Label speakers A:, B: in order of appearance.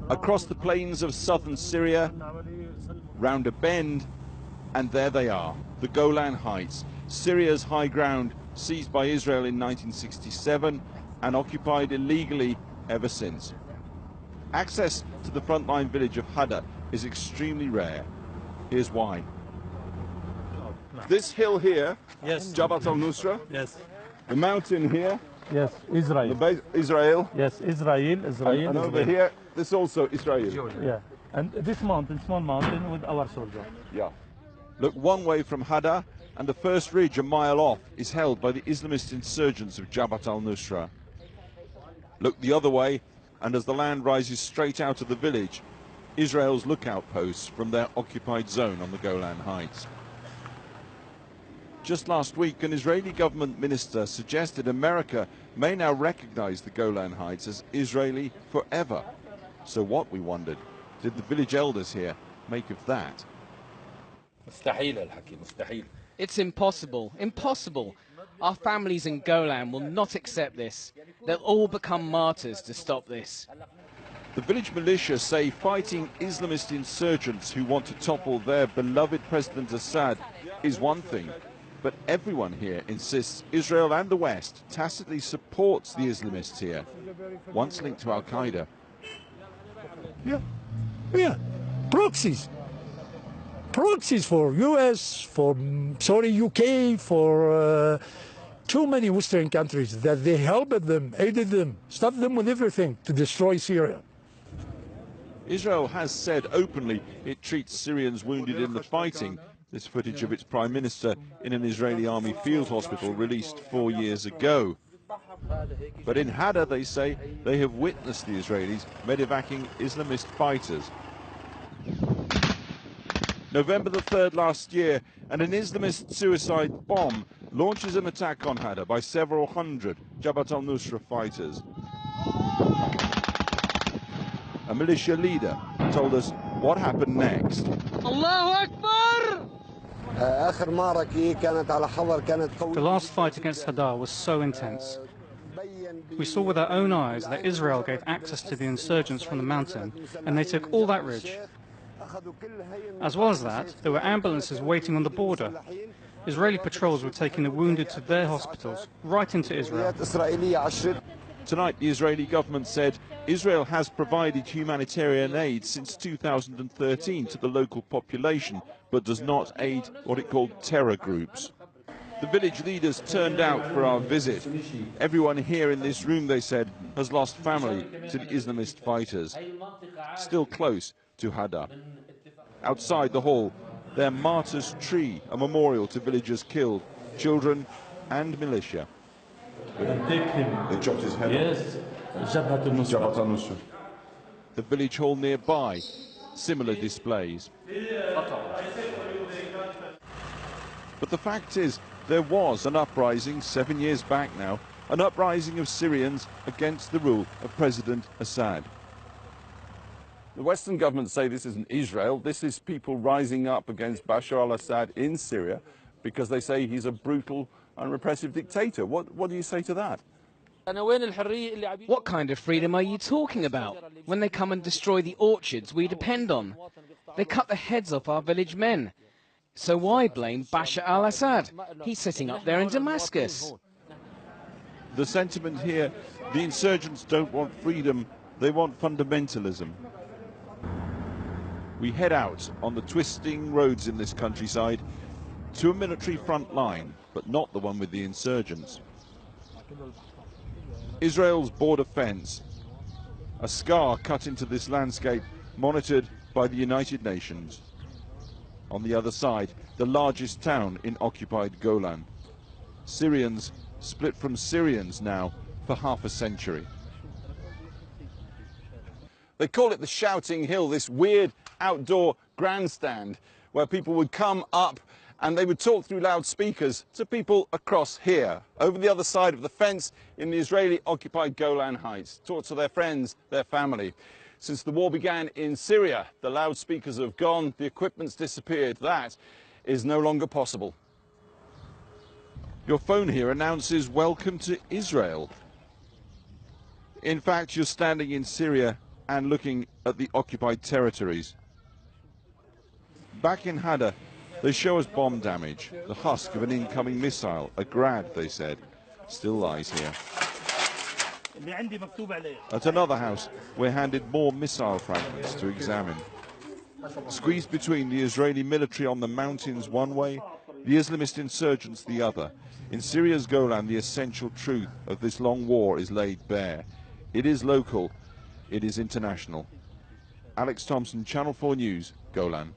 A: Across the plains of southern Syria, round a bend, and there they are, the Golan Heights, Syria's high ground seized by Israel in 1967 and occupied illegally ever since. Access to the frontline village of Hada is extremely rare. Here's why. This hill here,
B: yes,
A: Jabal al-Nusra,
B: yes.
A: The mountain here,
B: Yes, Israel.
A: The base, Israel.
B: Yes, Israel.
A: And over here, this also Israel.
B: Yeah, and this mountain, small mountain with our soldier.
A: Yeah. Look one way from Hada, and the first ridge a mile off is held by the Islamist insurgents of Jabhat al-Nusra. Look the other way, and as the land rises straight out of the village, Israel's lookout posts from their occupied zone on the Golan Heights. Just last week, an Israeli government minister suggested America may now recognize the Golan Heights as Israeli forever. So what, we wondered, did the village elders here make of that?
C: It's impossible, impossible. Our families in Golan will not accept this. They'll all become martyrs to stop this.
A: The village militia say fighting Islamist insurgents who want to topple their beloved President Assad is one thing, but everyone here insists Israel and the West tacitly supports the Islamists here, once linked to Al-Qaeda.
D: Yeah, proxies. Proxies for US, for UK, for too many Western countries that they helped them, aided them, stopped them with everything to destroy Syria.
A: Israel has said openly it treats Syrians wounded in the fighting. This footage of its prime minister in an Israeli army field hospital released 4 years ago. But in Hada, they say they have witnessed the Israelis medevacing Islamist fighters. November the 3rd last year, and an Islamist suicide bomb launches an attack on Hada by several hundred Jabhat al-Nusra fighters. A militia leader told us what happened next.
C: Allahu Akbar!
E: The last fight against Hada was so intense. We saw with our own eyes that Israel gave access to the insurgents from the mountain, and they took all that ridge. As well as that, there were ambulances waiting on the border. Israeli patrols were taking the wounded to their hospitals, right into Israel.
A: Tonight, the Israeli government said Israel has provided humanitarian aid since 2013 to the local population, but does not aid what it called terror groups. The village leaders turned out for our visit. Everyone here in this room, they said, has lost family to the Islamist fighters. Still close to Hada. Outside the hall, their martyrs' tree, a memorial to villagers killed, children and militia. They chopped his head off.
B: Yes, Jabhat al-Nusra.
A: The village hall nearby, similar displays. But the fact is, there was an uprising 7 years back now, an uprising of Syrians against the rule of President Assad. The Western governments say this isn't Israel, this is people rising up against Bashar al-Assad in Syria because they say he's a brutal and repressive dictator. What do you say to that?
C: What kind of freedom are you talking about? When they come and destroy the orchards we depend on. They cut the heads off our village men. So why blame Bashar al-Assad? He's sitting up there in Damascus.
A: The sentiment here, the insurgents don't want freedom, they want fundamentalism. We head out on the twisting roads in this countryside to a military front line, but not the one with the insurgents. Israel's border fence, a scar cut into this landscape, monitored by the United Nations. On the other side, the largest town in occupied Golan. Syrians split from Syrians now for half a century. They call it the Shouting Hill, this weird outdoor grandstand where people would come up and they would talk through loudspeakers to people across here, over the other side of the fence in the Israeli-occupied Golan Heights, talk to their friends, their family. Since the war began in Syria, the loudspeakers have gone, the equipment's disappeared. That is no longer possible. Your phone here announces welcome to Israel. In fact, you're standing in Syria and looking at the occupied territories. Back in Hada, they show us bomb damage, the husk of an incoming missile, a Grad, they said, still lies here. At another house, we're handed more missile fragments to examine. Squeezed between the Israeli military on the mountains one way, the Islamist insurgents the other. In Syria's Golan, the essential truth of this long war is laid bare. It is local, it is international. Alex Thompson, Channel 4 News, Golan.